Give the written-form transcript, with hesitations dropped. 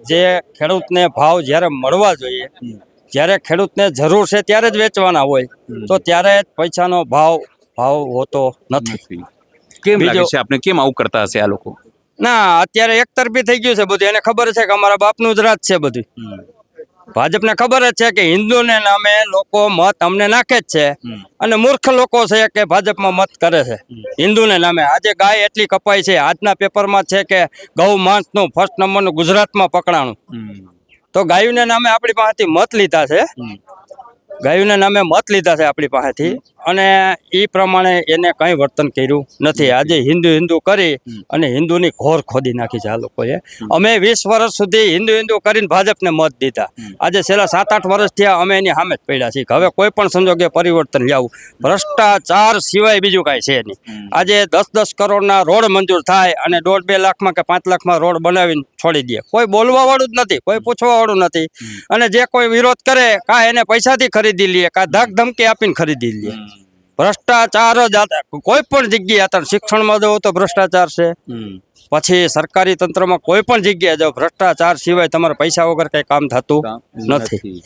જે ખેડૂતને ભાવ જ્યારે મળવા જોઈએ, જ્યારે ખેડૂતને જરૂર છે ત્યારે જ વેચવાના હોય, તો ત્યારે પૈસાનો ભાવ હોતો નથી. કેમ લાગે બીજો- છે આપને, કેમ આવું કરતા હશે આ લોકો? ના, અત્યારે એકતરફી થઈ ગયું છે બધું. એને ખબર છે કે અમારા બાપનું જ રાજ છે બધું. ભાજપને ખબર જ છે કે હિન્દુને નામે લોકો મત અમને નાખે જ છે, અને મૂર્ખ લોકો છે કે ભાજપમાં મત કરે છે હિન્દુને નામે. આજે ગાય એટલી કપાઈ છે, આજના પેપરમાં છે કે ગૌ માંસનું ફર્સ્ટ નંબરનું ગુજરાતમાં પકડાણું. તો ગાયુંને નામે આપણી પાસેથી મત લીધા છે, ગાયુંને નામે મત લીધા છે આપણી પાસેથી, અને એ પ્રમાણે એને કંઈ વર્તન કર્યું નથી. આજે હિન્દુ કરી અને હિન્દુની ઘોર ખોદી નાખી છે આ લોકોએ. અમે 20 વર્ષ સુધી હિન્દુ કરીને ભાજપને મત દીધા. આજે છેલ્લા 7-8 વર્ષ થયા અમે એની સામે જ પડ્યા છીએ. હવે કોઈ પણ સંજોગે પરિવર્તન લાવવું, ભ્રષ્ટાચાર સિવાય બીજું કાંઈ છે નહીં. આજે 10-10 કરોડના રોડ મંજૂર થાય અને 1.5-2 લાખમાં કે 5 લાખમાં રોડ બનાવીને છોડી દે. કોઈ બોલવા વાળું જ નથી, કોઈ પૂછવા વાળું નથી. અને જે કોઈ વિરોધ કરે, કાં એને પૈસાથી ખરીદી લે, કાં ધાક ધમકી આપીને ખરીદી લે. ભ્રષ્ટાચાર જ કોઈ પણ જગ્યાએ, અત્યારે શિક્ષણમાં જવો તો ભ્રષ્ટાચાર છે, પછી સરકારી તંત્રમાં કોઈ પણ જગ્યાએ જાઓ, ભ્રષ્ટાચાર સિવાય તમારા પૈસા વગર કઈ કામ થતું નથી.